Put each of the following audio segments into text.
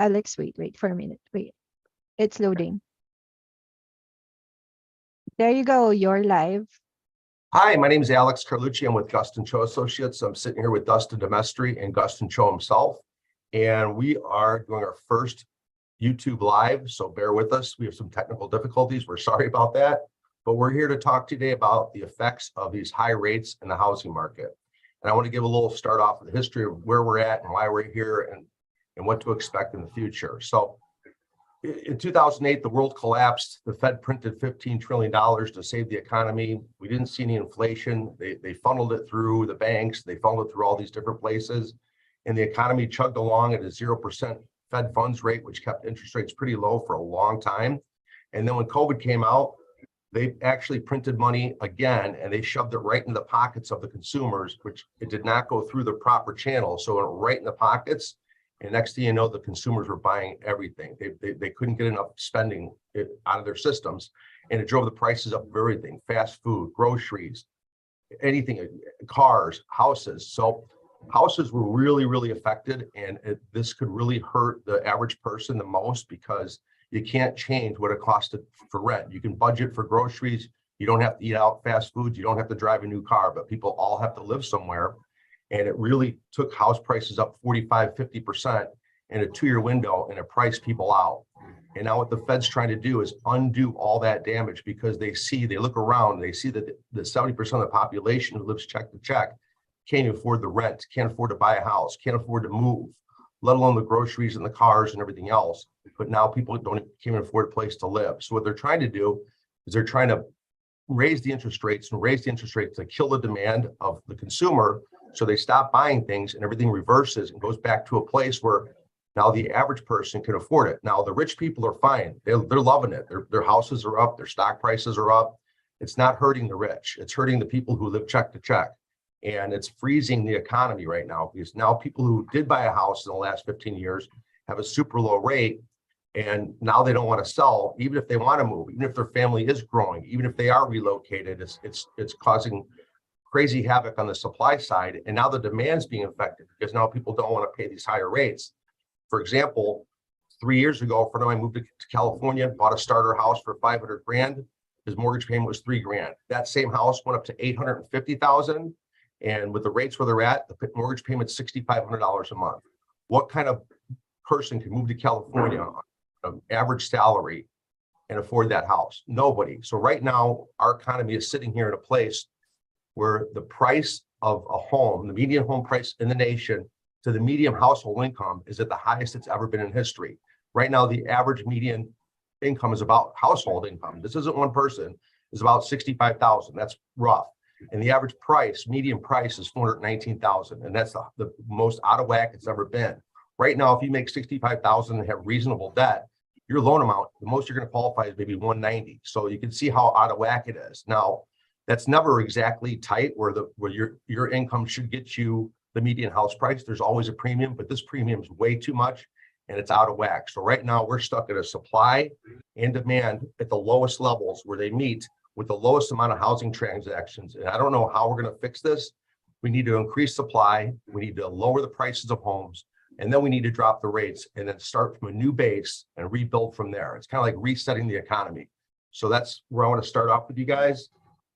Alex, wait for a minute. Wait, it's loading. There you go. You're live. Hi, my name is Alex Carlucci. I'm with Gustin Cho Associates. I'm sitting here with Dustin Demestri and Gustin Cho himself, and we are doing our first YouTube Live, so bear with us. We have some technical difficulties. We're sorry about that, but we're here to talk today about the effects of these high rates in the housing market. And I want to give a little start off of the history of where we're at and why we're here and what to expect in the future. So in 2008, the world collapsed. The Fed printed $15 trillion to save the economy. We didn't see any inflation. They funneled it through the banks. They funneled it through all these different places. And the economy chugged along at a 0% Fed funds rate, which kept interest rates pretty low for a long time. And then when COVID came out, they actually printed money again, and they shoved it right in the pockets of the consumers, which it did not go through the proper channel. So it went right in the pockets. And next thing you know, the consumers were buying everything. They couldn't get enough spending out of their systems. And it drove the prices up of everything: fast food, groceries, anything, cars, houses. So houses were really, really affected. And this could really hurt the average person the most, because you can't change what it costs for rent. You can budget for groceries. You don't have to eat out fast food. You don't have to drive a new car, but people all have to live somewhere. And it really took house prices up 45, 50% in a 2-year window, and it priced people out. And now what the Fed's trying to do is undo all that damage, because they look around, they see that the 70% of the population who lives check to check can't even afford the rent, can't afford to buy a house, can't afford to move, let alone the groceries and the cars and everything else. But now people can't even afford a place to live. So what they're trying to do is they're trying to raise the interest rates to kill the demand of the consumer. So they stop buying things and everything reverses and goes back to a place where now the average person can afford it. Now the rich people are fine. They're loving it. Their houses are up, their stock prices are up. It's not hurting the rich. It's hurting the people who live check to check. And it's freezing the economy right now, because now people who did buy a house in the last 15 years have a super low rate. And now they don't want to sell, even if they want to move, even if their family is growing, even if they are relocated. It's causing crazy havoc on the supply side. And now the demand's being affected, because now people don't want to pay these higher rates. For example, 3 years ago, a friend of mine moved to California, bought a starter house for 500 grand. His mortgage payment was 3 grand. That same house went up to 850,000. And with the rates where they're at, the mortgage payment's $6,500 a month. What kind of person can move to California on an average salary and afford that house? Nobody. So right now, our economy is sitting here in a place where the price of a home, the median home price in the nation to the median household income, is at the highest it's ever been in history. Right now, the average median income is about household income. This isn't one person, is about 65,000. That's rough. And the average price, median price, is 419,000. And that's the most out of whack it's ever been. Right now, if you make 65,000 and have reasonable debt, your loan amount, the most you're going to qualify is maybe 190. So you can see how out of whack it is. Now, that's never exactly tight where your income should get you the median house price. There's always a premium, but this premium is way too much and it's out of whack. So right now we're stuck at a supply and demand at the lowest levels, where they meet with the lowest amount of housing transactions. And I don't know how we're going to fix this. We need to increase supply. We need to lower the prices of homes. And then we need to drop the rates and then start from a new base and rebuild from there. It's kind of like resetting the economy. So that's where I want to start off with you guys.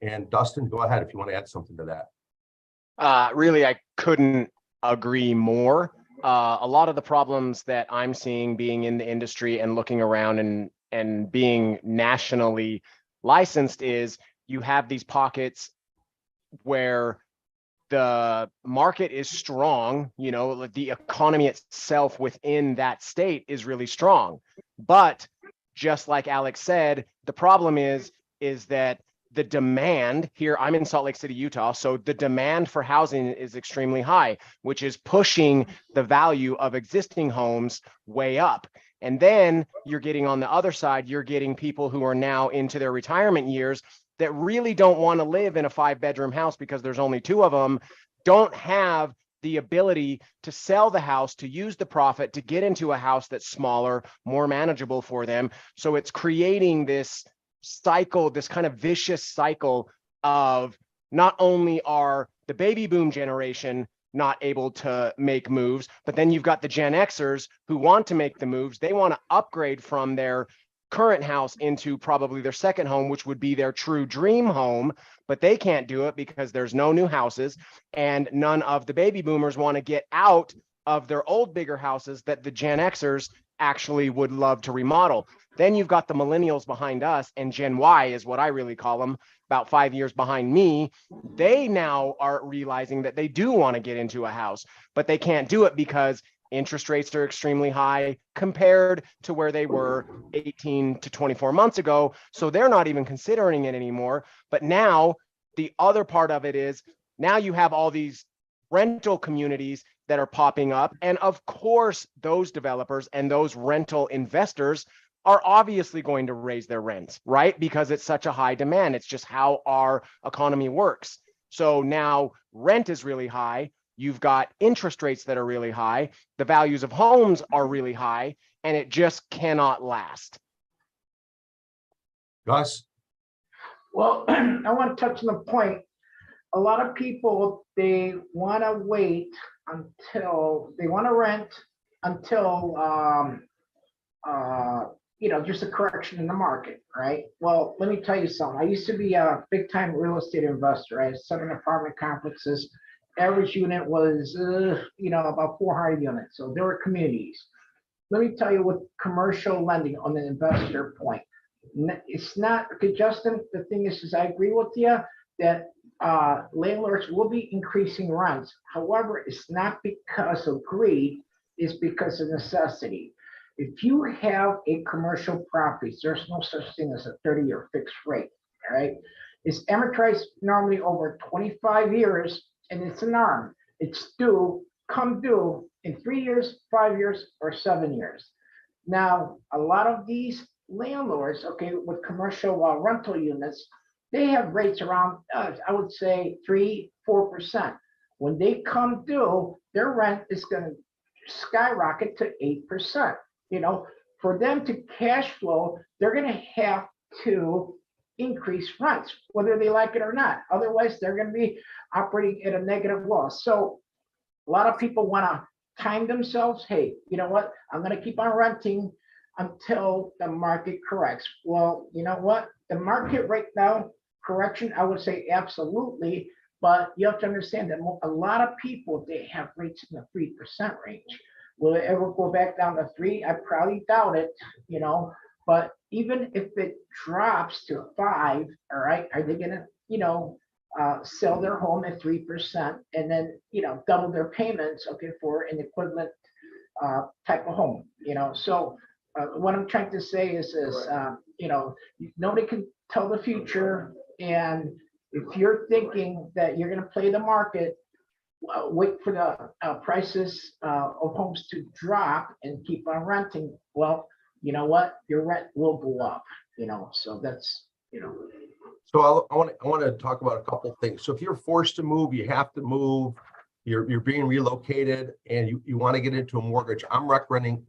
And Dustin, go ahead if you want to add something to that. Really, I couldn't agree more. A lot of the problems that I'm seeing, being in the industry and looking around and being nationally licensed, is you have these pockets where the market is strong, the economy itself within that state is really strong. But just like Alex said, the problem is that the demand here, I'm in Salt Lake City, Utah, so the demand for housing is extremely high, which is pushing the value of existing homes way up. And then you're getting, on the other side, you're getting people who are now into their retirement years that really don't want to live in a 5-bedroom house because there's only 2 of them, don't have the ability to sell the house, to use the profit, to get into a house that's smaller, more manageable for them. So it's creating this cycle, this kind of vicious cycle of not only are the baby boom generation not able to make moves. But then you've got the Gen Xers who want to make the moves. They want to upgrade from their current house into probably their second home, which would be their true dream home, but they can't do it because there's no new houses, and none of the baby boomers want to get out of their old bigger houses that the Gen Xers actually would love to remodel. Then you've got the millennials behind us, and Gen Y is what I really call them, about 5 years behind me. They now are realizing that they do want to get into a house, but they can't do it because interest rates are extremely high compared to where they were 18 to 24 months ago. So they're not even considering it anymore. But now the other part of it is now you have all these rental communities that are popping up. And of course, those developers and those rental investors are obviously going to raise their rents, right? Because it's such a high demand. It's just how our economy works. So now rent is really high. You've got interest rates that are really high. The values of homes are really high, and it just cannot last. Gus? Well, I want to touch on the point. A lot of people, they want to wait until they want to rent until, just a correction in the market, right? Well, let me tell you something. I used to be a big time real estate investor. I had 7 apartment complexes. Average unit was, about 400 units. So there were communities. Let me tell you what commercial lending on the investor point. It's not, okay, Justin, the thing is I agree with you that landlords will be increasing rents. However, it's not because of greed, it's because of necessity. If you have a commercial property, there's no such thing as a 30-year fixed rate, all right? It's amortized normally over 25 years, and it's an arm. It's come due in 3 years, 5 years, or 7 years. Now, a lot of these landlords, okay, with commercial rental units, they have rates around, I would say 3-4%. When they come due, their rent is going to skyrocket to 8%. For them to cash flow, they're going to have to increase rents, whether they like it or not. Otherwise, they're going to be operating at a negative loss. So a lot of people want to time themselves. Hey, you know what? I'm going to keep on renting until the market corrects. Well, you know what? The market right now, correction, I would say absolutely. But you have to understand that a lot of people, they have rates in the 3% range. Will it ever go back down to 3? I probably doubt it, but even if it drops to 5, all right, are they going to, sell their home at 3% and then, double their payments, okay, for an equivalent type of home, So what I'm trying to say is, nobody can tell the future. And if you're thinking that you're going to play the market, wait for the prices of homes to drop and keep on renting, well, you know what? Your rent will go up, so that's, So I want to talk about a couple of things. So if you're forced to move, you have to move, you're being relocated, and you want to get into a mortgage, I'm recommending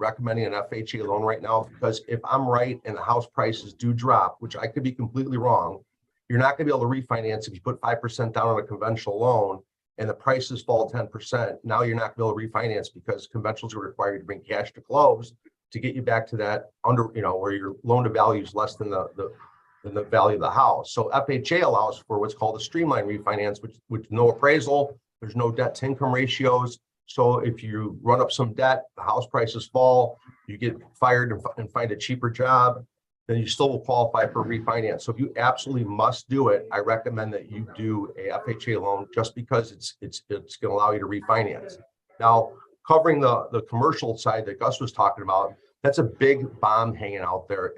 an FHA loan right now, because if I'm right and the house prices do drop, which I could be completely wrong, you're not going to be able to refinance if you put 5% down on a conventional loan and the prices fall 10%. Now you're not going to be able to refinance because conventionals are required to bring cash to close to get you back to that where your loan to value is less than the value of the house. So FHA allows for what's called a streamline refinance, which no appraisal, there's no debt to income ratios. So if you run up some debt, the house prices fall, you get fired and find a cheaper job, then you still will qualify for refinance. So if you absolutely must do it, I recommend that you do a FHA loan, just because it's going to allow you to refinance. Now, covering the commercial side that Gus was talking about, that's a big bomb hanging out there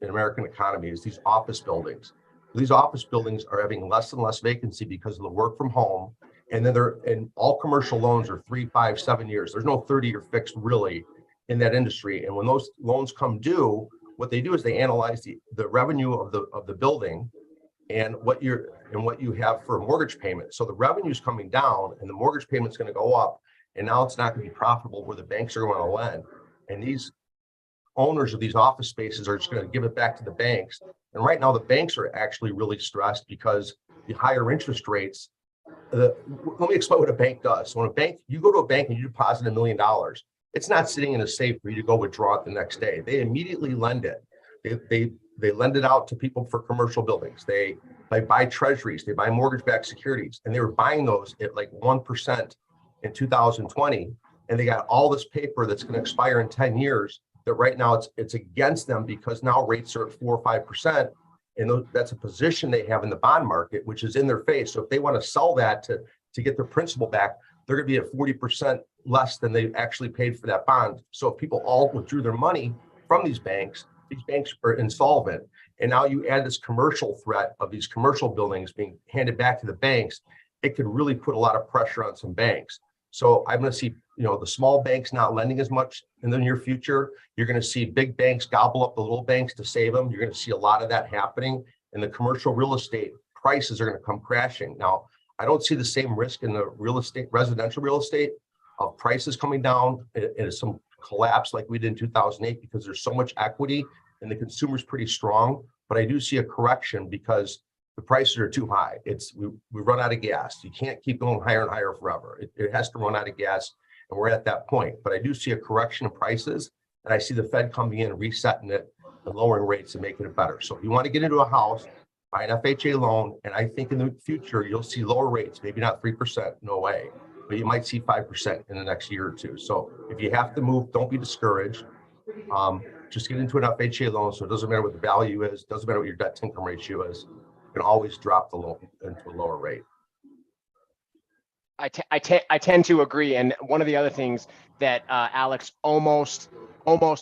in American economy, is these office buildings. These office buildings are having less and less vacancy because of the work from home. And then all commercial loans are 3, 5, 7 years. There's no 30-year fixed really in that industry. And when those loans come due, what they do is they analyze the revenue of the building and what you have for a mortgage payment. So the revenue is coming down and the mortgage payment is going to go up. And now it's not going to be profitable where the banks are going to lend. And these owners of these office spaces are just going to give it back to the banks. And right now the banks are actually really stressed because the higher interest rates let me explain what a bank does. So when you go to a bank and you deposit $1 million, it's not sitting in a safe for you to go withdraw it the next day. They immediately lend it. They lend it out to people for commercial buildings. They buy treasuries, they buy mortgage-backed securities, and they were buying those at like 1% in 2020. And they got all this paper that's going to expire in 10 years that right now it's against them because now rates are at 4 or 5%. And that's a position they have in the bond market, which is in their face. So if they want to sell that to get their principal back, they're going to be at 40% less than they actually paid for that bond. So if people all withdrew their money from these banks are insolvent. And now you add this commercial threat of these commercial buildings being handed back to the banks, it could really put a lot of pressure on some banks. So I'm going to see, the small banks not lending as much in the near future. You're going to see big banks gobble up the little banks to save them. You're going to see a lot of that happening, and the commercial real estate prices are going to come crashing. Now, I don't see the same risk in the residential real estate of prices coming down and some collapse like we did in 2008 because there's so much equity and the consumer's pretty strong. But I do see a correction because the prices are too high. We run out of gas. You can't keep going higher and higher forever. It has to run out of gas, and we're at that point. But I do see a correction in prices, and I see the Fed coming in and resetting it and lowering rates and making it better. So if you want to get into a house, buy an FHA loan, and I think in the future you'll see lower rates. Maybe not 3%, no way, but you might see 5% in the next year or two. So if you have to move, don't be discouraged. Just get into an FHA loan, so it doesn't matter what the value is, doesn't matter what your debt to income ratio is. You can always drop the loan into a lower rate. I tend to agree. And one of the other things that Alex almost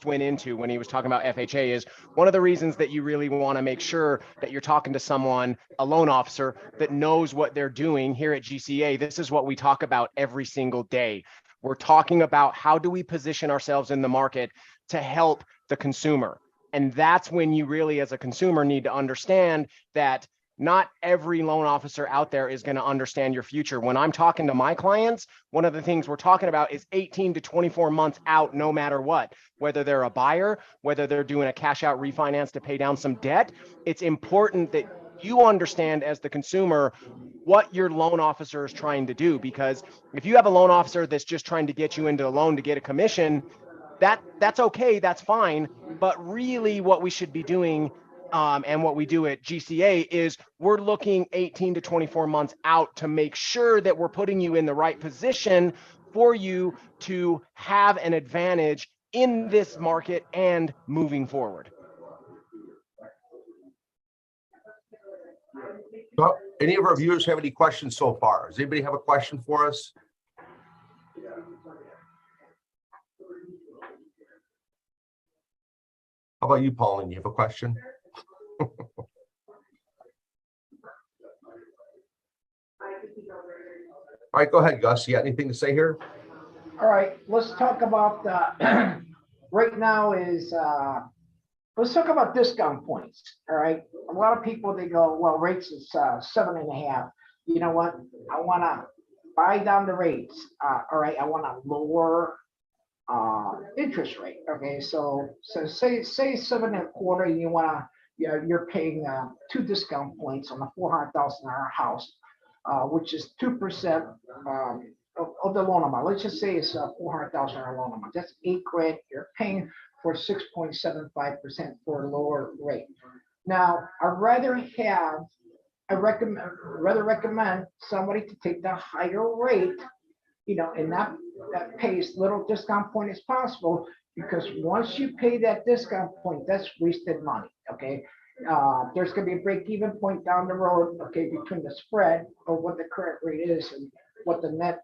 went into when he was talking about FHA is one of the reasons that you really want to make sure that you're talking to someone, a loan officer that knows what they're doing. Here at GCA, this is what we talk about every single day. We're talking about how do we position ourselves in the market to help the consumer. And that's when you really, as a consumer, need to understand that not every loan officer out there is going to understand your future. When I'm talking to my clients, one of the things we're talking about is 18 to 24 months out, no matter what, whether they're a buyer, whether they're doing a cash out refinance to pay down some debt. It's important that you understand as the consumer what your loan officer is trying to do, because if you have a loan officer that's just trying to get you into a loan to get a commission, that's okay, that's fine. But really what we should be doing and what we do at GCA is we're looking 18 to 24 months out to make sure that we're putting you in the right position for you to have an advantage in this market and moving forward. So, any of our viewers have any questions so far? Does anybody have a question for us? How about you, Pauline? You have a question? All right, go ahead, Gus. You got anything to say here? All right, let's talk about right now is let's talk about discount points. All right, a lot of people, they go, well, rates is 7.5. You know what? I want to buy down the rates. All right, I want to lower interest rate. Okay, so say 7.25, and you want to, you're paying 2 discount points on a $400,000 house, which is 2% of the loan amount. Let's just say it's a $400,000 loan amount. That's $8,000. You're paying for 6.75% for a lower rate. Now, I recommend somebody to take the higher rate, and that pays little discount point as possible, because once you pay that discount point, that's wasted money. Okay, there's going to be a break-even point down the road. Okay, between the spread of what the current rate is and what the net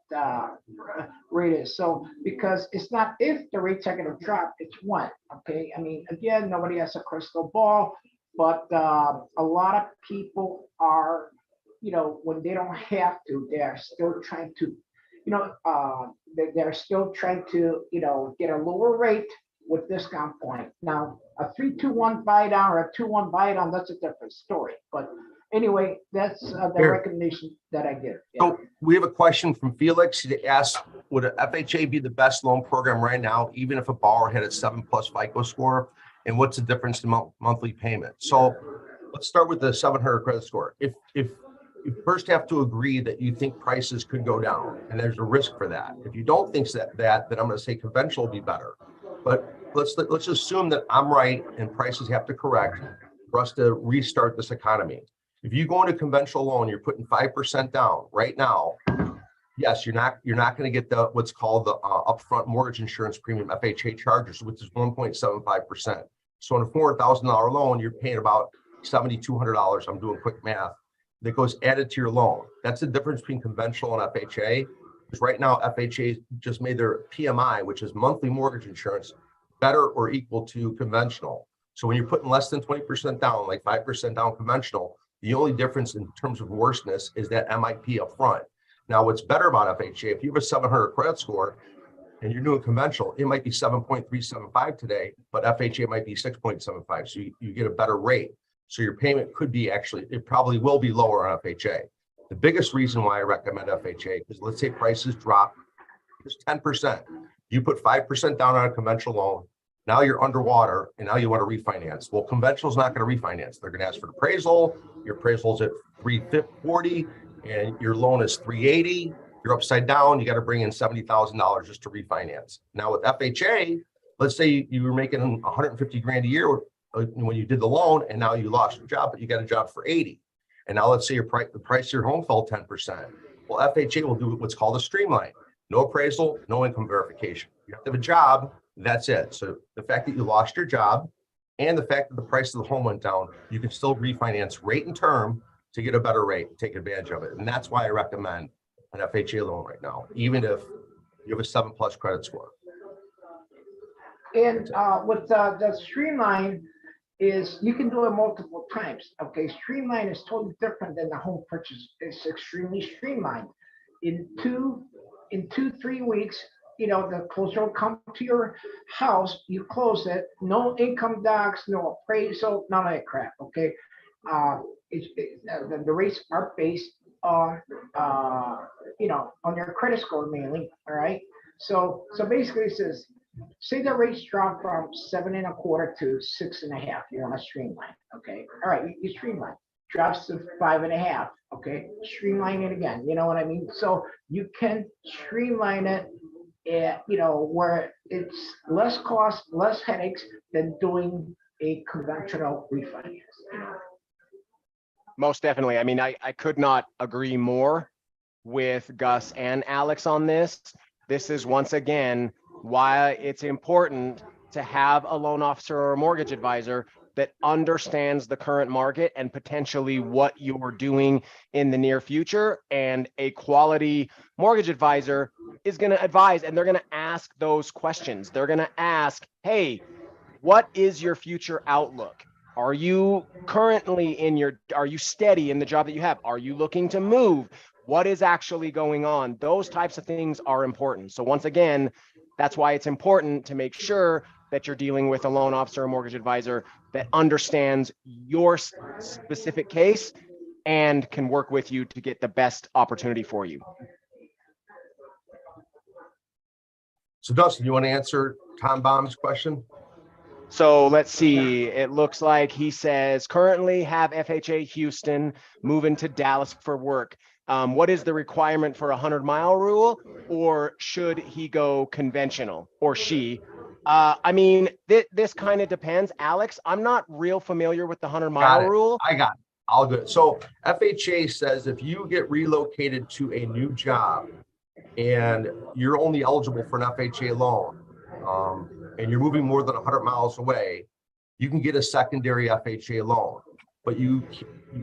rate is. So because it's not if the rates are going to drop, it's when. Okay, I mean, again, nobody has a crystal ball, but a lot of people are, when they don't have to, they are still trying to, they're still trying to, get a lower rate with discount point. Now, a 3-2-1 buy down or a 2-1 buy down, that's a different story. But anyway, that's the recommendation that I give. Yeah. So we have a question from Felix. He asked, would a FHA be the best loan program right now, even if a borrower had a 7+ FICO score? And what's the difference in monthly payment? So let's start with the 700 credit score. If you first have to agree that you think prices could go down, and there's a risk for that. If you don't think that, then I'm going to say conventional will be better. But let's assume that I'm right and prices have to correct for us to restart this economy. If you go into conventional loan, you're putting 5% down right now. Yes, you're not going to get the what's called the upfront mortgage insurance premium FHA charges, which is 1.75%. So on a $400,000 loan, you're paying about $7,200. I'm doing quick math. That goes added to your loan. That's the difference between conventional and FHA. Because right now, FHA just made their PMI, which is monthly mortgage insurance, better or equal to conventional. So when you're putting less than 20% down, like 5% down conventional, the only difference in terms of worseness is that MIP up front. Now, what's better about FHA, if you have a 700 credit score and you're doing conventional, it might be 7.375 today, but FHA might be 6.75. So you get a better rate. So your payment could be it probably will be lower on FHA. The biggest reason why I recommend FHA is, let's say prices drop just 10%. You put 5% down on a conventional loan. Now you're underwater and now you want to refinance. Well, conventional is not going to refinance. They're going to ask for an appraisal. Your appraisal's at 340 and your loan is 380. You're upside down. You got to bring in $70,000 just to refinance. Now with FHA, let's say you were making 150 grand a year when you did the loan, and now you lost your job, but you got a job for 80. And now let's say the price of your home fell 10%. Well, FHA will do what's called a streamline. No appraisal, no income verification. You have to have a job, that's it. So the fact that you lost your job and the fact that the price of the home went down, you can still refinance rate and term to get a better rate, take advantage of it. And that's why I recommend an FHA loan right now, even if you have a 7+ credit score. And with the streamline is you can do it multiple times. Okay, streamline is totally different than the home purchase. It's extremely streamlined. In 3 weeks, the closer will come to your house, you close it, no income docs, no appraisal, none of that crap. Okay, the rates are based on on your credit score mainly. All right, so basically it says, say the rates drop from 7.25 to 6.5. You want to streamline. Okay, all right, you streamline. Drops to 5.5. Okay, streamline it again. You know what I mean? So you can streamline it where it's less cost, less headaches than doing a conventional refinance. Most definitely. I mean, I could not agree more with Gus and Alex on this. This is once again why it's important to have a loan officer or a mortgage advisor that understands the current market and potentially what you're doing in the near future. And a quality mortgage advisor is going to advise, and they're going to ask those questions. They're going to ask, hey, what is your future outlook? Are you currently are you steady in the job that you have? Are you looking to move? What is actually going on? Those types of things are important. So once again, that's why it's important to make sure that you're dealing with a loan officer or mortgage advisor that understands your specific case and can work with you to get the best opportunity for you. So Dustin, you want to answer Tom Baum's question? So let's see. It looks like he says currently have FHA Houston, moving to Dallas for work. What is the requirement for a 100-mile rule, or should he go conventional, or she? I mean, this kind of depends. Alex, I'm not real familiar with the 100-mile rule. I got it. All good. So FHA says if you get relocated to a new job and you're only eligible for an FHA loan, and you're moving more than 100 miles away, you can get a secondary FHA loan. But you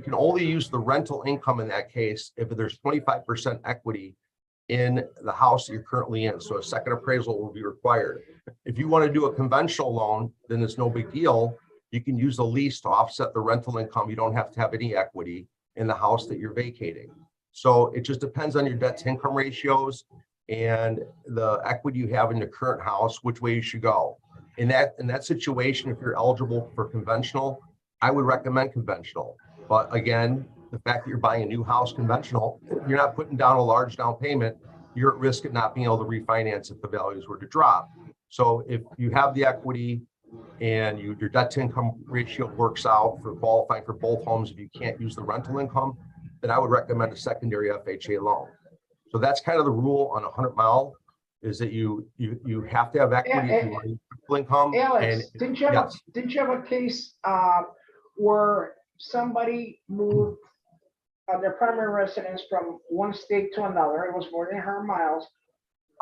can only use the rental income in that case if there's 25% equity in the house that you're currently in. So a second appraisal will be required. If you want to do a conventional loan, then it's no big deal. You can use the lease to offset the rental income. You don't have to have any equity in the house that you're vacating. So it just depends on your debt to income ratios and the equity you have in the current house, which way you should go. In that situation, if you're eligible for conventional, I would recommend conventional. But again, the fact that you're buying a new house conventional, you're not putting down a large down payment. You're at risk of not being able to refinance if the values were to drop. So if you have the equity and your debt to income ratio works out for qualifying for both homes, if you can't use the rental income, then I would recommend a secondary FHA loan. So that's kind of the rule on 100-mile, is that you have to have equity if you want full income. Alex, And didn't you have a case where somebody moved their primary residence from one state to another? It was more than 100 miles.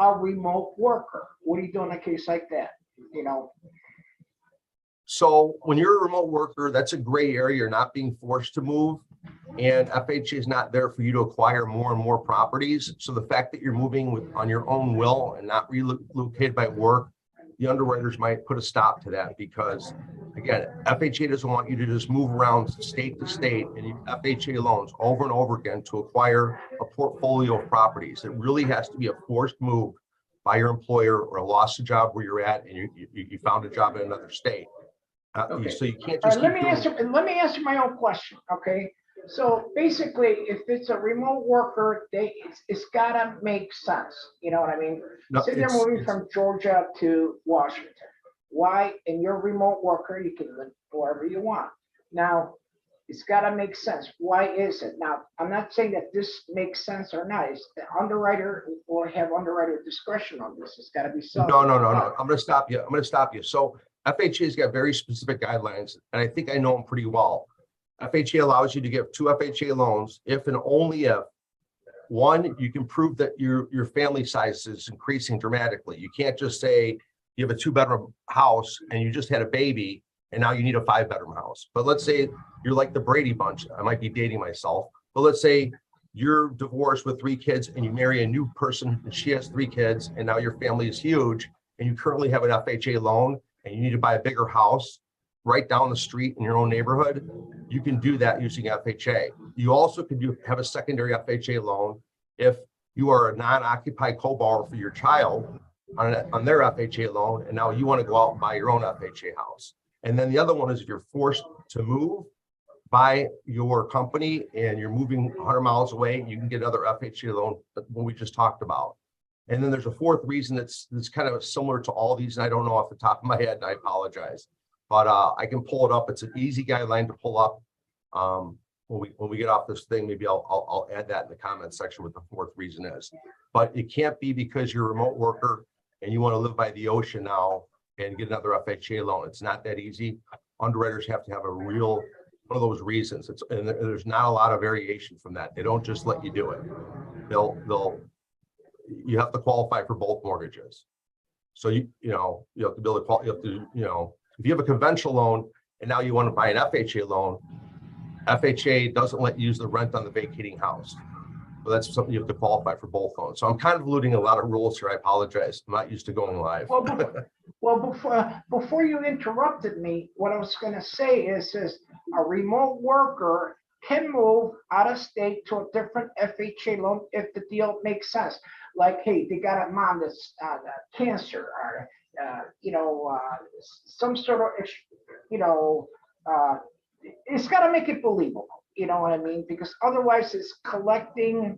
A remote worker. What do you do in a case like that? You know. So when you're a remote worker, that's a gray area. You're not being forced to move, and FHA is not there for you to acquire more and more properties. So the fact that you're moving on your own will and not relocated by work, the underwriters might put a stop to that, because again, FHA doesn't want you to just move around state to state and use FHA loans over and over again to acquire a portfolio of properties. It really has to be a forced move by your employer, or a lost job where you're at and you found a job in another state. Okay. So you can't All just right, let me answer my own question. Okay. So basically, if it's a remote worker, it's gotta make sense. You know what I mean? No, Say they're moving from Georgia to Washington. Why? And you're a remote worker, you can live wherever you want. Now, it's gotta make sense. Why is it? Now, I'm not saying that this makes sense or not. It's the underwriter will have underwriter discretion on this. It's gotta be so. No. I'm going to stop you. So FHA's got very specific guidelines, and I think I know them pretty well. FHA allows you to give 2 FHA loans if and only if, one, you can prove that your family size is increasing dramatically. You can't just say you have a 2-bedroom house and you just had a baby and now you need a 5-bedroom house. But let's say you're like the Brady Bunch. I might be dating myself, but let's say you're divorced with 3 kids and you marry a new person and she has 3 kids, and now your family is huge and you currently have an FHA loan and you need to buy a bigger house right down the street in your own neighborhood. You can do that using FHA. You also can have a secondary FHA loan if you are a non-occupied co-borrower for your child on their FHA loan, and now you want to go out and buy your own FHA house. And then the other one is if you're forced to move by your company and you're moving 100 miles away, you can get another FHA loan, what we just talked about. And then there's a fourth reason that's kind of similar to all these, and I don't know off the top of my head, and I apologize, but I can pull it up. It's an easy guideline to pull up. When we get off this thing, maybe I'll add that in the comment section what the fourth reason is. But it can't be because you're a remote worker and you want to live by the ocean now and get another FHA loan. It's not that easy. Underwriters have to have a real one of those reasons. And there's not a lot of variation from that. They don't just let you do it. You have to qualify for both mortgages. So you have to build if you have a conventional loan and now you want to buy an FHA loan, FHA doesn't let you use the rent on the vacating house. So that's something you have to qualify for both loans. So I'm kind of alluding a lot of rules here. I apologize. I'm not used to going live. Before you interrupted me, what I was going to say is a remote worker can move out of state to a different FHA loan if the deal makes sense. Like, hey, they got a mom that's cancer, or some sort of, it's got to make it believable. You know what I mean? Because otherwise, it's collecting,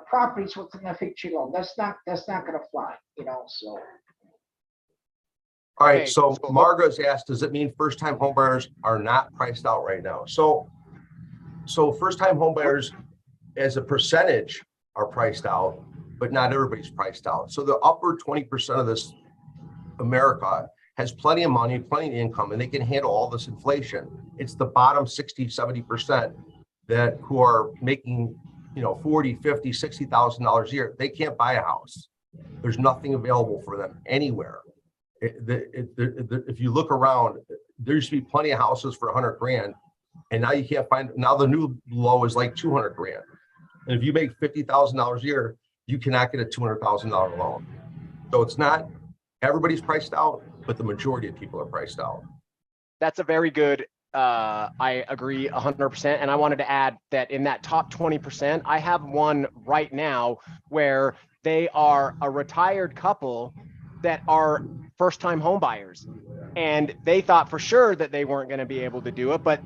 properties with an FHA loan. That's not going to fly. So. All right. So Margaret's asked, does it mean first-time homebuyers are not priced out right now? So first-time homebuyers, as a percentage, are priced out, but not everybody's priced out. So the upper 20% of this America has plenty of money, plenty of income, and they can handle all this inflation. It's the bottom 60, 70% who are making, $40,000, $50,000, $60,000 a year. They can't buy a house. There's nothing available for them anywhere. If you look around, there used to be plenty of houses for 100 grand, and now you can't find. Now the new low is like 200 grand. And if you make $50,000 a year, you cannot get a $200,000 loan. So it's not everybody's priced out, but the majority of people are priced out. That's a very good, I agree 100%. And I wanted to add that in that top 20%, I have one right now where they are a retired couple that are first-time home buyers. And they thought for sure that they weren't going to be able to do it. But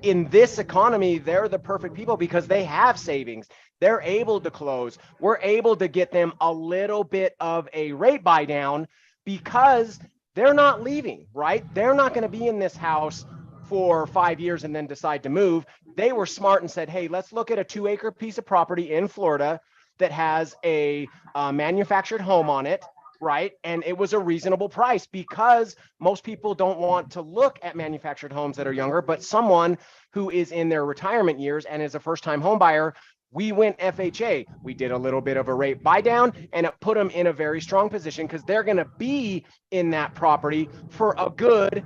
in this economy, they're the perfect people because they have savings. They're able to close. We're able to get them a little bit of a rate buy down because they're not leaving, right? They're not going to be in this house for 5 years and then decide to move. They were smart and said, hey, let's look at a 2-acre piece of property in Florida that has a manufactured home on it, right? And it was a reasonable price because most people don't want to look at manufactured homes that are younger, but someone who is in their retirement years and is a first-time home buyer, we went FHA. We did a little bit of a rate buy down and it put them in a very strong position because they're going to be in that property for a good,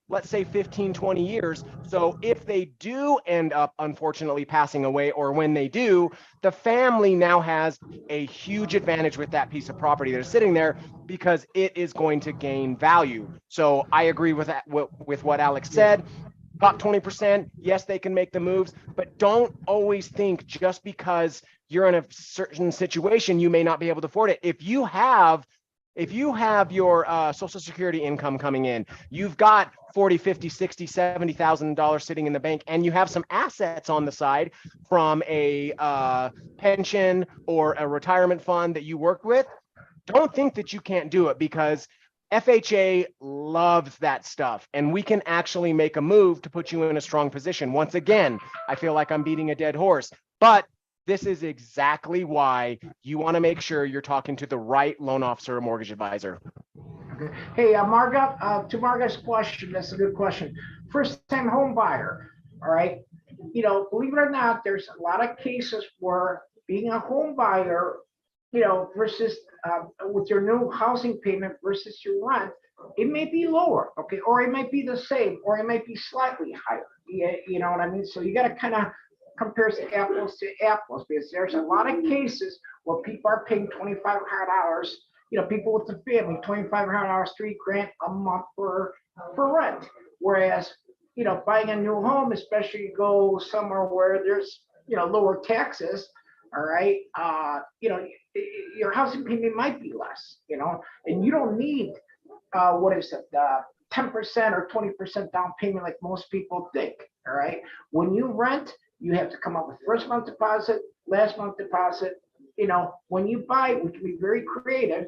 let's say 15, 20 years. So if they do end up unfortunately passing away, or when they do, the family now has a huge advantage with that piece of property that is sitting there because it is going to gain value. So I agree with that, with what Alex said. About 20%, yes, they can make the moves, but don't always think just because you're in a certain situation, you may not be able to afford it. If you have your Social Security income coming in, you've got 40, 50, 60, $70,000 sitting in the bank, and you have some assets on the side from a pension or a retirement fund that you work with, don't think that you can't do it, because FHA loves that stuff, and we can actually make a move to put you in a strong position. Once again, I feel like I'm beating a dead horse, but this is exactly why you want to make sure you're talking to the right loan officer or mortgage advisor. Okay. Hey, Margot, to Margot's question, that's a good question. First-time home buyer, all right? Believe it or not, there's a lot of cases where being a home buyer, versus with your new housing payment versus your rent, it may be lower, okay? Or it might be the same, or it might be slightly higher. You know what I mean? So you got to kind of compare apples to apples, because there's a lot of cases where people are paying $2,500, people with the family, $2,500, $3,000 a month for rent. Whereas, buying a new home, especially you go somewhere where there's, lower taxes, all right, your housing payment might be less, and you don't need, 10% or 20% down payment like most people think, all right? When you rent, you have to come up with first month deposit, last month deposit. When you buy, we can be very creative.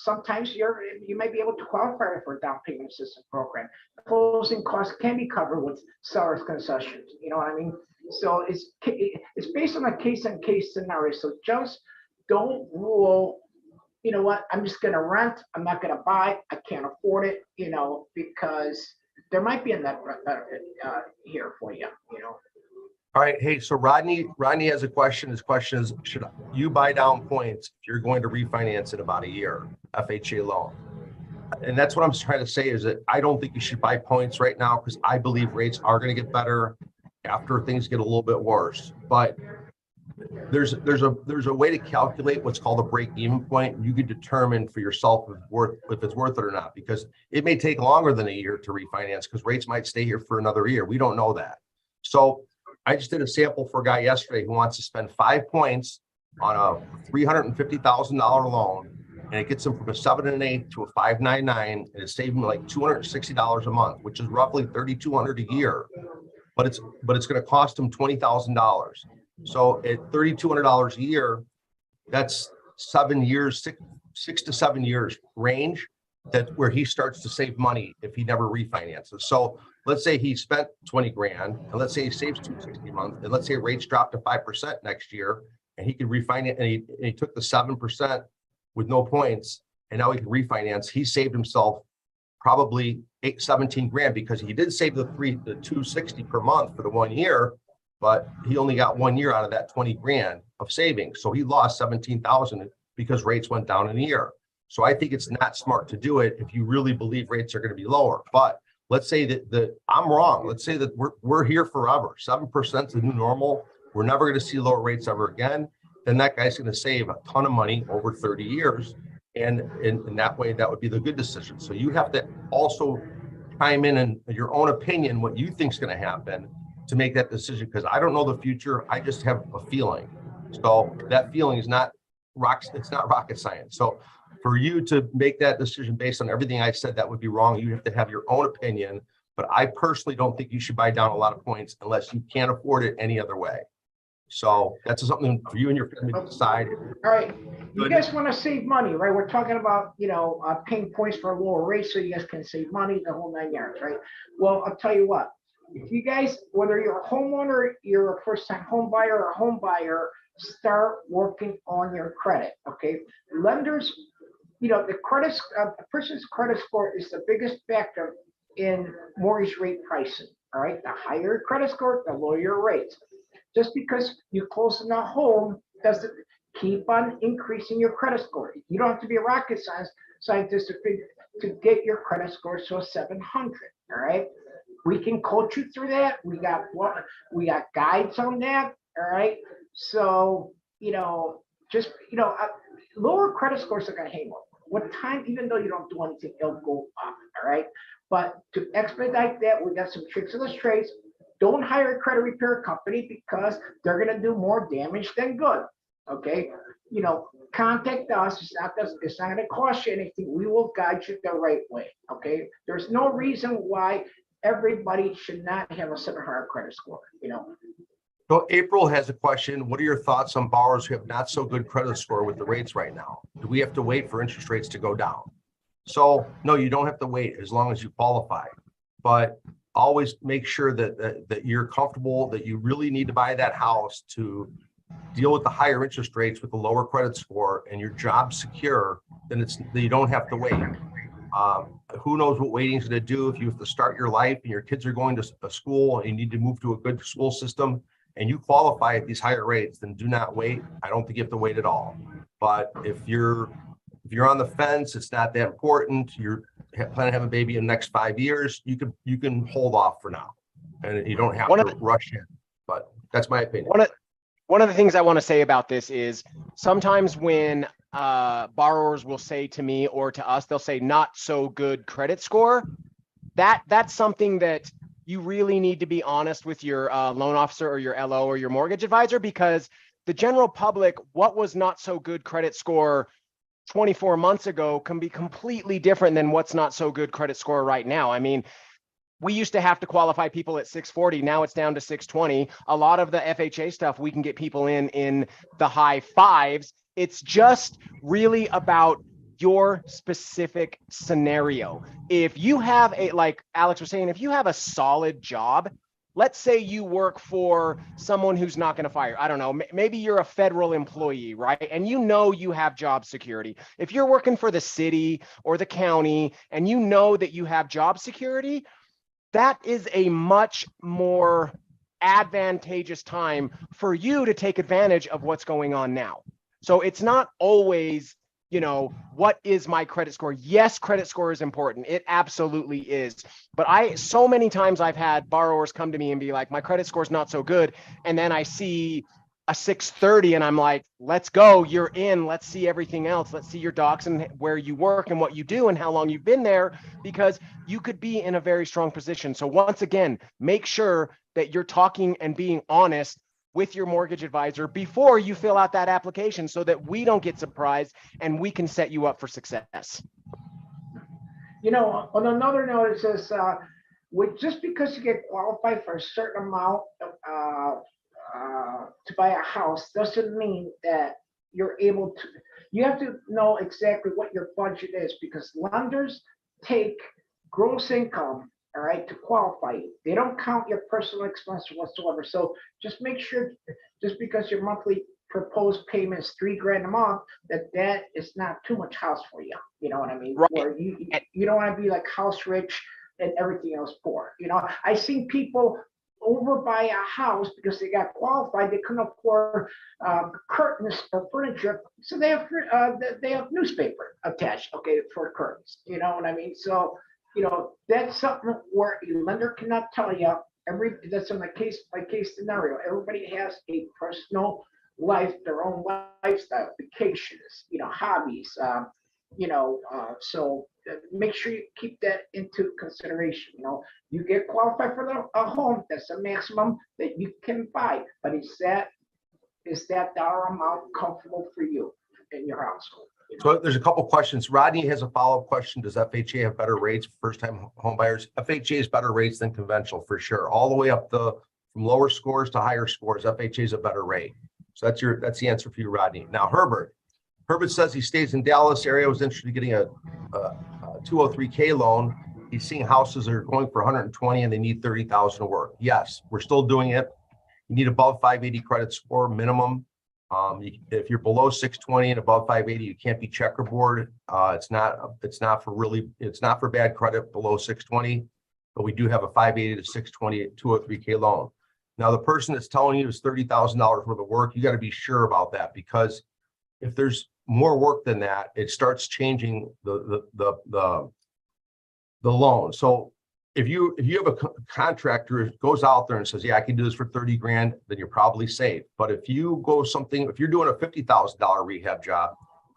Sometimes you might be able to qualify for a down payment assistance program. Closing costs can be covered with seller's concessions. You know what I mean? So it's based on a case-on-case scenario. So just don't rule, I'm just going to rent. I'm not going to buy. I can't afford it, because there might be a net benefit here for you, All right. Hey, so Rodney has a question. His question is, should you buy down points if you're going to refinance in about a year, FHA loan? And that's what I'm trying to say, is that I don't think you should buy points right now, because I believe rates are going to get better after things get a little bit worse. But there's a way to calculate what's called a break-even point. You can determine for yourself if it's worth it or not, because it may take longer than a year to refinance, because rates might stay here for another year. We don't know that. So I just did a sample for a guy yesterday who wants to spend 5 points on a $350,000 loan, and it gets him from a 7.8 to a 5.99, and it's saving him like $260 a month, which is roughly $3,200 a year. But it's going to cost him $20,000. So at $3,200 a year, that's 7 years, 6 to 7 years range, that where he starts to save money if he never refinances. So let's say he spent 20 grand, and let's say he saves $260 a month, and let's say rates drop to 5% next year, and he could refinance, and he took the 7% with no points, and now he can refinance. He saved himself probably 17 grand, because he did save the $260 per month for the 1 year, but he only got 1 year out of that 20 grand of savings. So he lost 17,000 because rates went down in a year. So I think it's not smart to do it if you really believe rates are going to be lower. But let's say that I'm wrong. Let's say that we're here forever. 7% is the new normal. We're never going to see lower rates ever again. Then that guy's going to save a ton of money over 30 years. And in that way, that would be the good decision. So you have to also chime in your own opinion, what you think is going to happen to make that decision. Because I don't know the future. I just have a feeling. So that feeling is it's not rocket science. So for you to make that decision based on everything I said, that would be wrong. You have to have your own opinion. But I personally don't think you should buy down a lot of points unless you can't afford it any other way. So that's something for you and your family to decide. All right, you Good. guys want to save money, right? We're talking about, paying points for a lower rate so you guys can save money, the whole 9 yards, right? Well, I'll tell you what, if you guys, whether you're a homeowner, you're a first-time home buyer or a home buyer, start working on your credit, okay? Lenders, the credit, a person's credit score is the biggest factor in mortgage rate pricing, all right? The higher your credit score, the lower your rates. Just because you close on a home doesn't keep on increasing your credit score. You don't have to be a rocket scientist to get your credit score to a 700. All right, we can coach you through that. We got guides on that. All right, so lower credit scores are going to hang on. What time, even though you don't do anything, it'll go up. All right, but to expedite that, we got some tricks of the trades. Don't hire a credit repair company because they're going to do more damage than good. Okay. Contact us. It's not going to cost you anything. We will guide you the right way. Okay. There's no reason why everybody should not have a 700 credit score. So April has a question. What are your thoughts on borrowers who have not so good credit score with the rates right now? Do we have to wait for interest rates to go down? So no, you don't have to wait as long as you qualify, but always make sure that you're comfortable, that you really need to buy that house to deal with the higher interest rates with the lower credit score and your job secure, then you don't have to wait. Who knows what waiting is going to do if you have to start your life and your kids are going to a school and you need to move to a good school system and you qualify at these higher rates, then do not wait. I don't think you have to wait at all. But if you're on the fence, it's not that important, you're planning to have a baby in the next 5 years, you can hold off for now and you don't have to rush in. But that's my opinion. One of the things I want to say about this is sometimes when borrowers will say to me or to us, they'll say not so good credit score. That's something that you really need to be honest with your loan officer or your LO or your mortgage advisor, because the general public, what was not so good credit score 24 months ago can be completely different than what's not so good credit score right now. I mean, we used to have to qualify people at 640. Now it's down to 620. A lot of the FHA stuff, we can get people in the high fives. It's just really about your specific scenario. If you have like Alex was saying, if you have a solid job, let's say you work for someone who's not going to fire. I don't know. Maybe you're a federal employee, right? And you have job security. If you're working for the city or the county and you know that you have job security, that is a much more advantageous time for you to take advantage of what's going on now. So it's not always, what is my credit score? Yes, credit score is important. It absolutely is. But so many times I've had borrowers come to me and be like, my credit score is not so good. And then I see a 630 and I'm like, let's go, you're in, let's see everything else. Let's see your docs and where you work and what you do and how long you've been there, because you could be in a very strong position. So once again, make sure that you're talking and being honest with your mortgage advisor before you fill out that application so that we don't get surprised and we can set you up for success. On another note, it says, just because you get qualified for a certain amount to buy a house doesn't mean that you're able to. You have to know exactly what your budget is, because lenders take gross income, all right, to qualify you. They don't count your personal expense whatsoever. So just make sure, just because your monthly proposed payment is $3,000 a month, that is not too much house for you. You know what I mean? Right. Where you don't want to be like house rich and everything else poor. I seen people overbuy a house because they got qualified. They couldn't afford curtains or furniture, so they have newspaper attached, okay, for curtains. You know what I mean? So that's something where a lender cannot tell you. That's in the case by case scenario. Everybody has a personal life, their own lifestyle, vacations, hobbies, so make sure you keep that into consideration. You get qualified for a home, that's the maximum that you can buy, but is that dollar amount comfortable for you in your household? So there's a couple questions. Rodney has a follow-up question. Does FHA have better rates for first-time home buyers? FHA has better rates than conventional for sure, all the way up the from lower scores to higher scores, FHA is a better rate. So that's the answer for you, Rodney. Now, Herbert says he stays in Dallas area, was interested in getting a 203K loan. He's seeing houses that are going for 120 and they need 30,000 to work. Yes, we're still doing it. You need above 580 credit score minimum. If you're below 620 and above 580, you can't be checkerboard. It's not for bad credit below 620, but we do have a 580 to 620 203K loan. Now, the person that's telling you is $30,000 worth of work, you got to be sure about that, because if there's more work than that, it starts changing the loan. So if you have a contractor who goes out there and says, yeah, I can do this for 30 grand, then you're probably safe. But if you're doing a $50,000 rehab job,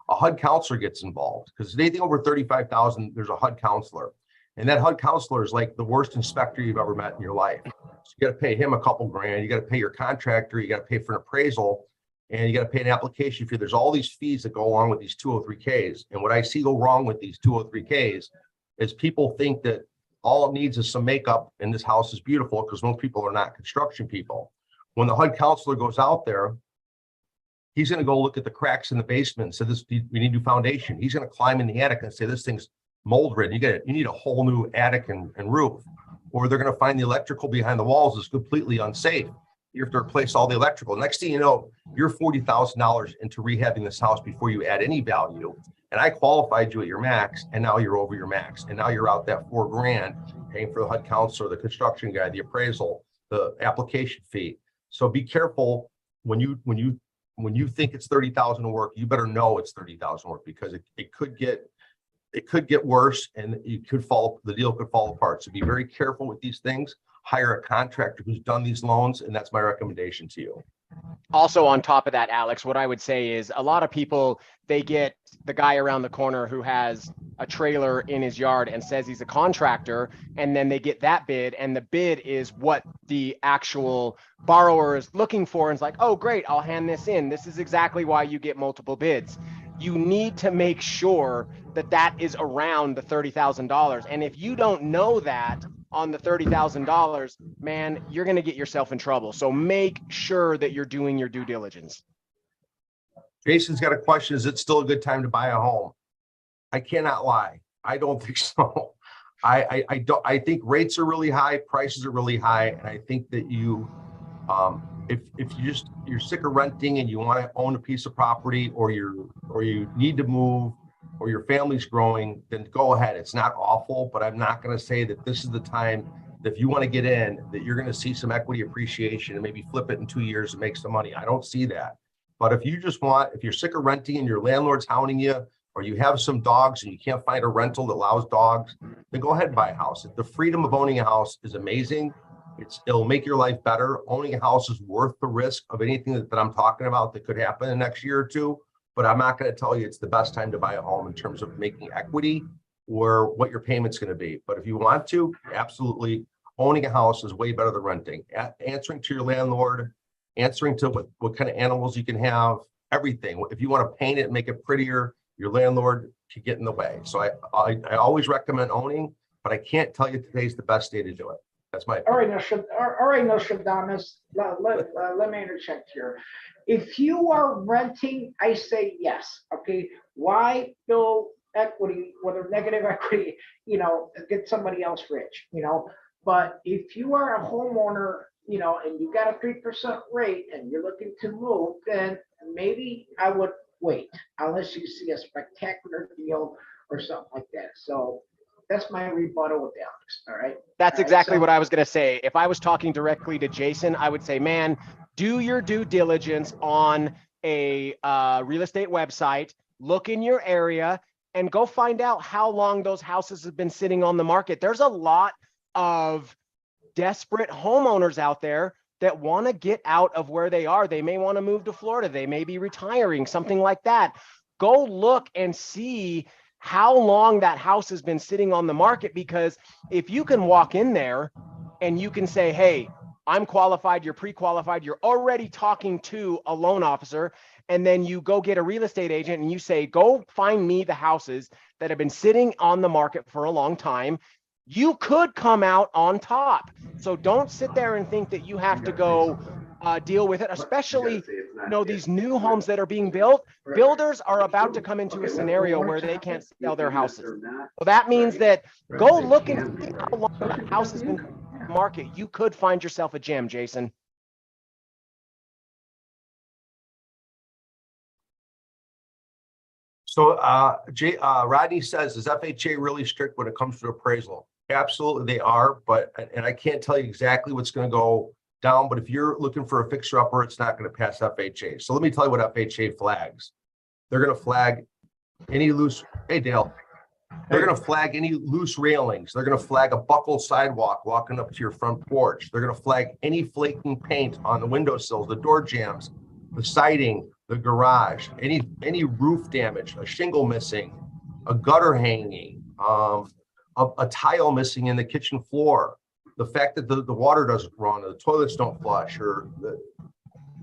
a HUD counselor gets involved, because anything over 35,000, there's a HUD counselor. And that HUD counselor is like the worst inspector you've ever met in your life. So you got to pay him a couple grand. You got to pay your contractor. You got to pay for an appraisal, and you got to pay an application fee. There's all these fees that go along with these 203Ks. And what I see go wrong with these 203Ks is people think that all it needs is some makeup and this house is beautiful, because most people are not construction people. When the HUD counselor goes out there, he's going to go look at the cracks in the basement and say, we need new foundation. He's going to climb in the attic and say, this thing's mold ridden. You need a whole new attic and roof. Or they're going to find the electrical behind the walls is completely unsafe. You have to replace all the electrical. Next thing you know, you're $40,000 into rehabbing this house before you add any value. And I qualified you at your max, and now you're over your max. And now you're out that $4 grand paying for the HUD counselor, the construction guy, the appraisal, the application fee. So be careful when you think it's 30,000 to work. You better know it's 30,000 work, because it could get worse, and the deal could fall apart. So be very careful with these things. Hire a contractor who's done these loans, and that's my recommendation to you. Also, on top of that, Alex, what I would say is a lot of people, they get the guy around the corner who has a trailer in his yard and says he's a contractor, and then they get that bid, and the bid is what the actual borrower is looking for, and it's like, oh, great, I'll hand this in. This is exactly why you get multiple bids. You need to make sure that that is around the $30,000. And if you don't know that on the $30,000, man, you're going to get yourself in trouble. So make sure that you're doing your due diligence. Jason's got a question. Is it still a good time to buy a home? I cannot lie. I don't think so. I think rates are really high, prices are really high. And I think that if you're sick of renting and you want to own a piece of property, or you need to move, or your family's growing, then go ahead. It's not awful, but I'm not going to say that this is the time that if you want to get in, that you're going to see some equity appreciation and maybe flip it in 2 years and make some money. I don't see that. But if you're sick of renting and your landlord's hounding you, or you have some dogs and you can't find a rental that allows dogs, then go ahead and buy a house. The freedom of owning a house is amazing. It'll make your life better. Owning a house is worth the risk of anything that I'm talking about that could happen in the next year or two. But I'm not going to tell you it's the best time to buy a home in terms of making equity or what your payment's going to be. But if you want to, absolutely, owning a house is way better than renting. Answering to your landlord, answering to what kind of animals you can have, everything. If you want to paint it and make it prettier, your landlord can get in the way. So I always recommend owning, but I can't tell you today's the best day to do it. That's my opinion. All right, Nostradamus, let me interject here. If you are renting, I say yes. Okay, why build equity, whether negative equity, get somebody else rich, But if you are a homeowner, and you got a 3% rate and you're looking to move, then maybe I would wait unless you see a spectacular deal or something like that. So that's my rebuttal with Alex. All right. That's exactly what I was going to say. If I was talking directly to Jason, I would say, man, do your due diligence on a real estate website, look in your area, and go find out how long those houses have been sitting on the market. There's a lot of desperate homeowners out there that want to get out of where they are. They may want to move to Florida. They may be retiring, something like that. Go look and see how long that house has been sitting on the market, because if you can walk in there and you can say, hey, I'm qualified, you're pre-qualified, you're already talking to a loan officer, and then you go get a real estate agent and you say, go find me the houses that have been sitting on the market for a long time. you could come out on top. So don't sit there and think that you have to go deal with it, especially, you know, these new homes that are being built. Builders are about to come into a scenario where they can't sell their houses. So that means that go look and see how long that house has been on the market. You could find yourself a gem, Jason. So Rodney says, is FHA really strict when it comes to appraisal? Absolutely, they are, but, and I can't tell you exactly what's going to go down, but if you're looking for a fixer upper, it's not going to pass FHA. So let me tell you what FHA flags. They're going to flag any loose, hey Dale, they're going to flag any loose railings. They're going to flag a buckled sidewalk walking up to your front porch. They're going to flag any flaking paint on the windowsills, the door jambs, the siding, the garage, any roof damage, a shingle missing, a gutter hanging, a tile missing in the kitchen floor, the fact that the water doesn't run, or the toilets don't flush, or the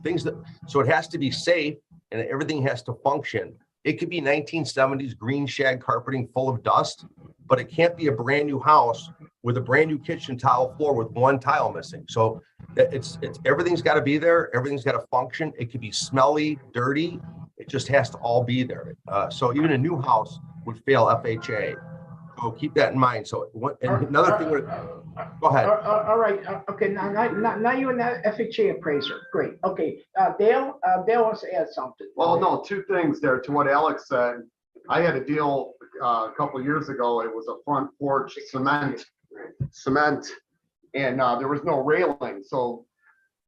things that, so it has to be safe and everything has to function. It could be 1970s green shag carpeting full of dust, but it can't be a brand new house with a brand new kitchen tile floor with one tile missing. So it's everything's got to be there. Everything's got to function. It could be smelly, dirty. It just has to all be there. So even a new house would fail FHA. So keep that in mind. So and another thing, go ahead. All right. Okay. Now you're an FHA appraiser. Great. Okay. Dale wants to add something. Well, no, two things there to what Alex said. I had a deal a couple of years ago. It was a front porch cement, and there was no railing. So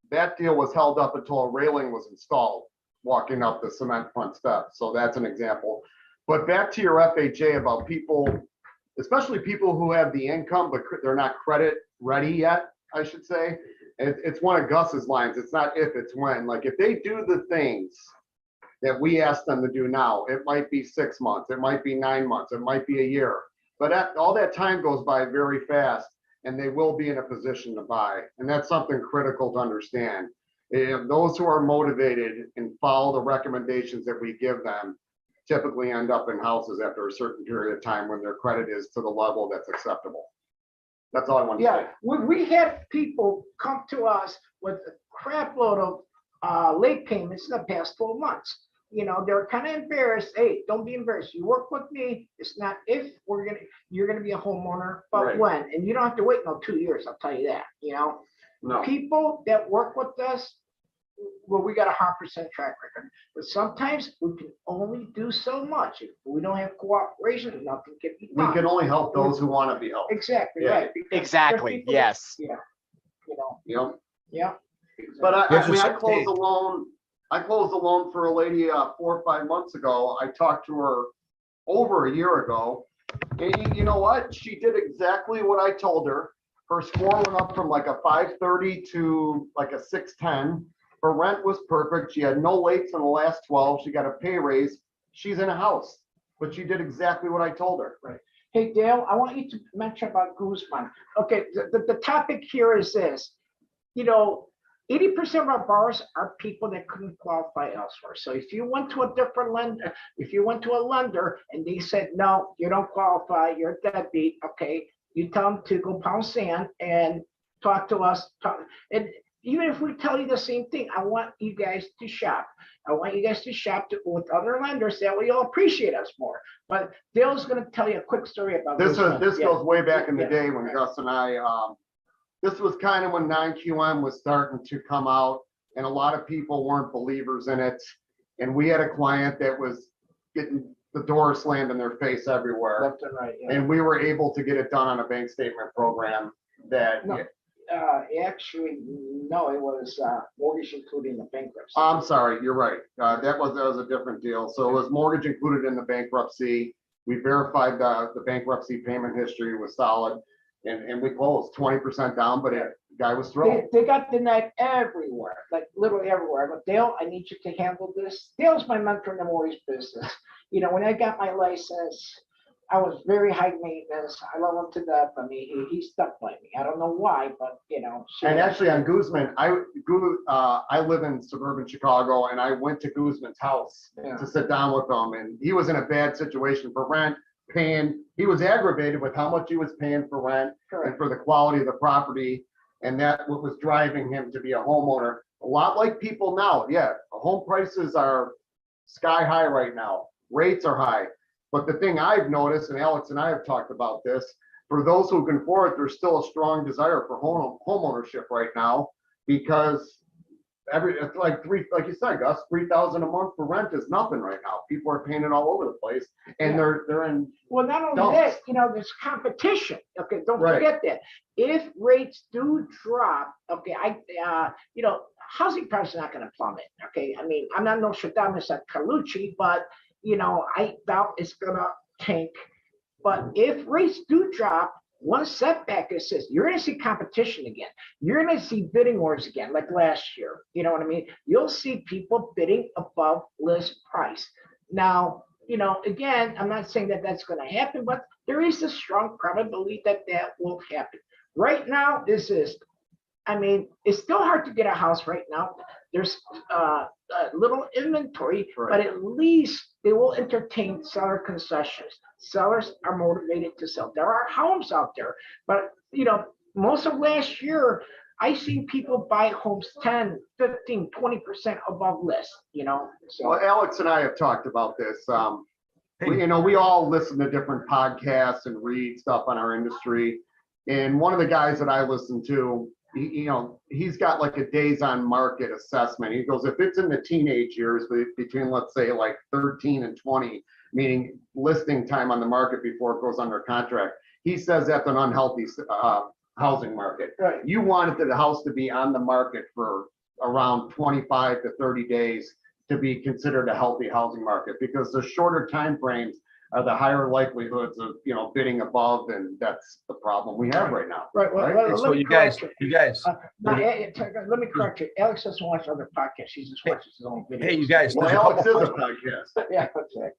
that deal was held up until a railing was installed, walking up the cement front steps. So that's an example. But back to your FHA about people, especially people who have the income, but they're not credit ready yet, I should say. It's one of Gus's lines. It's not if, it's when. Like if they do the things that we ask them to do now, it might be 6 months, it might be 9 months, it might be a year. But all that time goes by very fast, and they will be in a position to buy. And that's something critical to understand. If those who are motivated and follow the recommendations that we give them typically end up in houses after a certain period of time when their credit is to the level that's acceptable. That's all I want to say. Yeah, we had people come to us with a crap load of late payments in the past 12 months. You know, they're kind of embarrassed. Hey, don't be embarrassed. You work with me. It's not if you're gonna be a homeowner, but Right. when. And you don't have to wait no 2 years. I'll tell you that. You know, No. people that work with us, well, we got 100% track record, but sometimes we can only do so much. If we don't have cooperation, nothing can be We done. can only help those who want to be helped. Exactly, Yeah. right. because there's Exactly. people- Yes. Yeah. You know, Yep. yeah. But I There's mean, a I closed hey. a loan. I closed a loan for a lady 4 or 5 months ago. I talked to her over a year ago, and you know what? She did exactly what I told her. Her score went up from like a 530 to like a 610. Her rent was perfect. She had no lates in the last 12. She got a pay raise. She's in a house, but she did exactly what I told her. Right. Hey, Dale, I want you to mention about Guzman. Okay, the topic here is this. You know, 80% of our borrowers are people that couldn't qualify elsewhere. So if you went to a different lender, if you went to a lender and they said, no, you don't qualify, you're a deadbeat, okay, you tell them to go pound sand and talk to us. And even if we tell you the same thing, I want you guys to shop. I want you guys to shop with other lenders. That way you'll appreciate us more. But Dale's going to tell you a quick story about This Guzman. goes way back in the Yeah. day when Gus and I, this was kind of when 9QM was starting to come out, and a lot of people weren't believers in it. And we had a client that was getting the door slammed in their face everywhere. Left and right, yeah. And we were able to get it done on a bank statement program that, No. Actually, no, it was mortgage including the bankruptcy. I'm sorry, you're right. That was a different deal. So it was mortgage included in the bankruptcy. We verified the bankruptcy payment history was solid, and we closed 20% down, but the guy was thrilled. They got denied everywhere, like literally everywhere. But Dale, I need you to handle this. Dale's my mentor in the mortgage business. You know, when I got my license, I was very high maintenance. I love him to death. I mean, he stuck by me. I don't know why, but you know. And actually on Guzman, I live in suburban Chicago, and I went to Guzman's house Yeah. to sit down with him, and he was in a bad situation for rent. he was aggravated with how much he was paying for rent and for the quality of the property. And that what was driving him to be a homeowner. A lot like people now. Yeah, home prices are sky high right now. Rates are high. But the thing I've noticed, and Alex and I have talked about this, for those who can afford it, there's still a strong desire for home ownership right now, because it's like you said, Gus, 3,000 a month for rent is nothing right now. People are paying it all over the place, and they're in. Well, not only dumps. that, there's competition. Okay, don't Right. forget that. If rates do drop, okay, housing prices are not going to plummet. Okay, I mean, I'm not Nostradamus at Carlucci, but I doubt it's going to tank. But if rates do drop, one setback is this: you're going to see competition again. You're going to see bidding wars again, like last year. You know what I mean? You'll see people bidding above list price. Now, again, I'm not saying that that's going to happen, but there is a strong probability that will happen. Right now, it's still hard to get a house right now. There's little inventory, but at least they will entertain seller concessions. Sellers are motivated to sell. There are homes out there, but most of last year, I seen people buy homes 10, 15, 20% above list, so. Well, Alex and I have talked about this. We all listen to different podcasts and read stuff on our industry. And one of the guys that I listen to, he's got like a days on market assessment. He goes, if it's in the teenage years, between let's say like 13 and 20, meaning listing time on the market before it goes under contract, he says that's an unhealthy housing market. Right. You wanted the house to be on the market for around 25 to 30 days to be considered a healthy housing market, because the shorter time frames are the higher likelihoods of bidding above, and that's the problem we have right now. Right. Well, Right? So you guys, let me correct you. Alex doesn't watch other podcasts. He just watches his own videos. hey, you guys, Well, there's a Alex couple is a podcast. Yeah, that's right.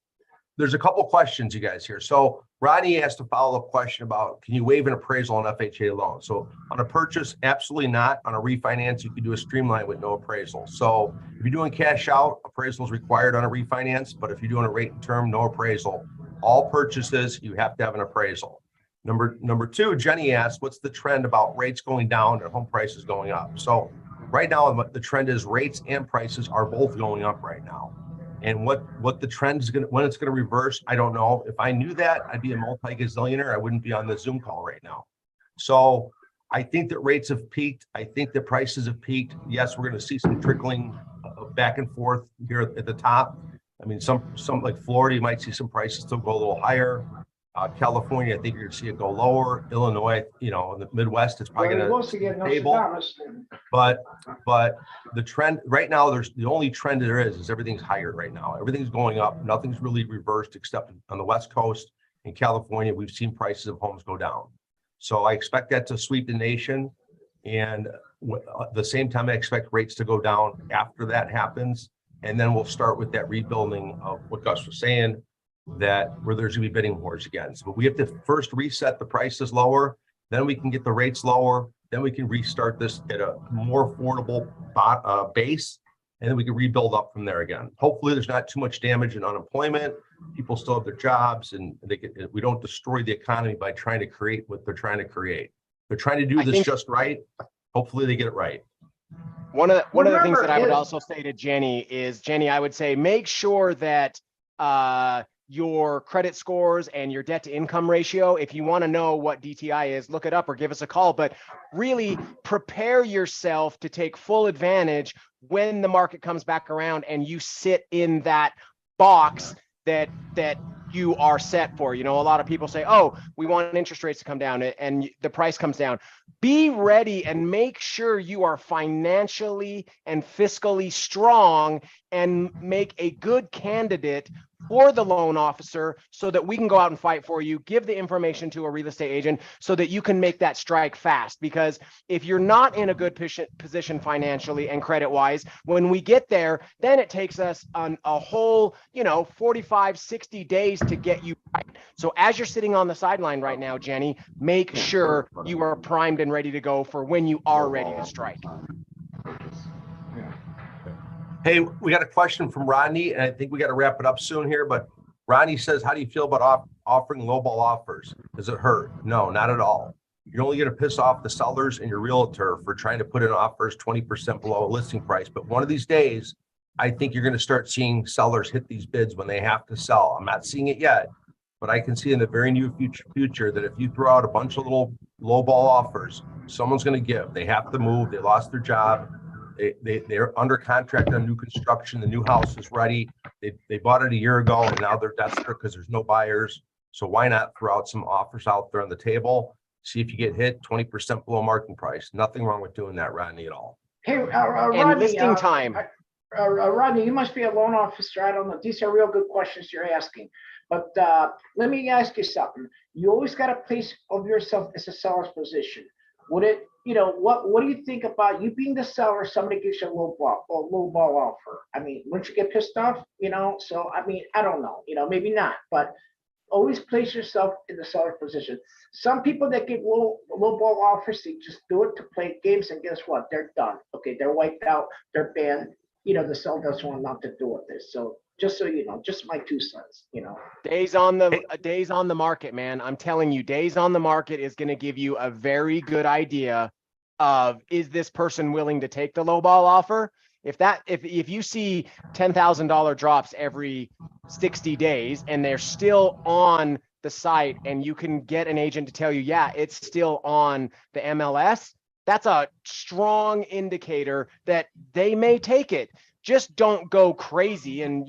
there's a couple questions, you guys, here. So Rodney asked a follow-up question about, can you waive an appraisal on FHA loan? So on a purchase, absolutely not. On a refinance, you can do a streamline with no appraisal. So if you're doing cash out, appraisal is required on a refinance, but if you're doing a rate and term, no appraisal. All purchases, you have to have an appraisal. Number two, Jenny asked, what's the trend about rates going down and home prices going up? So right now, the trend is rates and prices are both going up right now. And what the trend is when it's going to reverse, I don't know. If I knew that, I'd be a multi-gazillionaire. I wouldn't be on the Zoom call right now. So I think that rates have peaked. I think that prices have peaked. Yes, we're going to see some trickling back and forth here at the top. I mean, some like Florida, you might see some prices still go a little higher. California, I think you're going to see it go lower. Illinois, in the Midwest, it's probably going to stable. But the trend right now, the only trend there is everything's higher right now. Everything's going up. Nothing's really reversed except on the West Coast. In California, we've seen prices of homes go down. So I expect that to sweep the nation. And at the same time, I expect rates to go down after that happens. And then we'll start with that rebuilding of what Gus was saying, that where there's going to be bidding wars again. So we have to first reset the prices lower, then we can get the rates lower, then we can restart this at a more affordable base, and then we can rebuild up from there again. Hopefully there's not too much damage in unemployment. People still have their jobs, and we don't destroy the economy by trying to create what they're trying to create. They're trying to do this just right. Hopefully they get it right. One of the things that I would also say to Jenny is, Jenny, I would say make sure that your credit scores and your debt to income ratio, if you want to know what DTI is, look it up or give us a call, but really prepare yourself to take full advantage when the market comes back around and you sit in that box that you are set for. A lot of people say, oh, we want interest rates to come down and the price comes down. Be ready and make sure you are financially and fiscally strong and make a good candidate for the loan officer so that we can go out and fight for you, give the information to a real estate agent so that you can make that strike fast. Because if you're not in a good position financially and credit wise, when we get there, then it takes us on a whole, 45, 60 days to get you right. So as you're sitting on the sideline right now, Jenny, make sure you are primed and ready to go for when you are ready to strike. Hey, we got a question from Rodney, and I think we got to wrap it up soon here, but Rodney says, how do you feel about offering lowball offers. Does it hurt? No, not at all. You're only going to piss off the sellers and your realtor for trying to put in offers 20% below a listing price. But one of these days, I think you're going to start seeing sellers hit these bids when they have to sell. I'm not seeing it yet, but I can see in the very near future that if you throw out a bunch of little lowball offers, someone's going to give. They have to move. They lost their job. They're under contract on new construction. The new house is ready. They bought it a year ago and now they're desperate because there's no buyers. So why not throw out some offers out there on the table? See if you get hit 20% below market price. Nothing wrong with doing that, Rodney, at all. Hey, And Rodney, listing time. Rodney, you must be a loan officer. I don't know. These are real good questions you're asking. But let me ask you something. You always got a place of yourself as a seller's position. Would it, what do you think about you being the seller? Somebody gives you a low ball offer. I mean, wouldn't you get pissed off? So I mean, I don't know. Maybe not, but always place yourself in the seller position. Some people that give low ball offers, they just do it to play games, and guess what? They're done. Okay, they're wiped out. They're banned. The seller doesn't want nothing to do with this. So just so you know, just my 2 cents. Days on the market, man. I'm telling you, days on the market is going to give you a very good idea of, is this person willing to take the low ball offer? If you see $10,000 drops every 60 days and they're still on the site and you can get an agent to tell you, yeah, it's still on the MLS, that's a strong indicator that they may take it. Just don't go crazy and,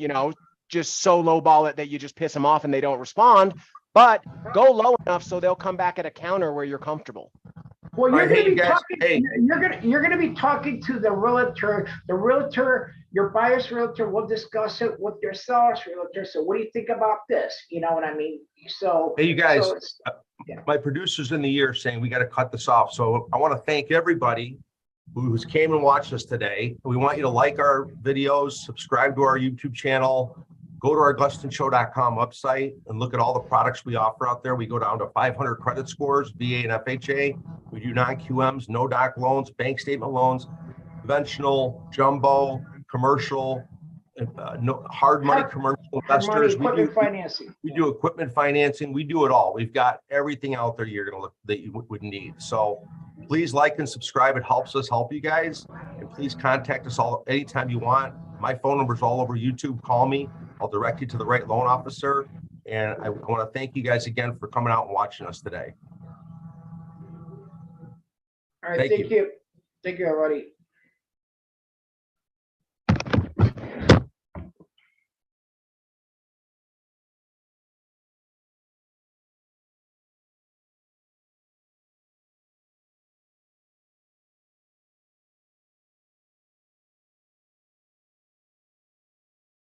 just so lowball it that you just piss them off and they don't respond, but go low enough so they'll come back at a counter where you're comfortable. Well, you're Right, going to hey, be guys, talking. hey. You're going to be talking to the realtor. The realtor, your buyer's realtor, will discuss it with your seller's realtor. So, what do you think about this? You know what I mean? So, Hey, you guys, so yeah. My producers in the ear saying we got to cut this off. So I want to thank everybody who came and watched us today. We want you to like our videos, subscribe to our YouTube channel, go to our GustonShow.com website and look at all the products we offer out there. We go down to 500 credit scores, VA and FHA. We do non-QMs, no doc loans, bank statement loans, conventional, jumbo, commercial, no hard money commercial investors. Equipment financing. We do equipment financing. We do it all. We've got everything out there you're going to look that you would need. So please like and subscribe. It helps us help you guys. And please contact us all anytime you want. My phone number is all over YouTube. Call me. I'll direct you to the right loan officer. And I want to thank you guys again for coming out and watching us today. All right. Thank you. Thank you, everybody.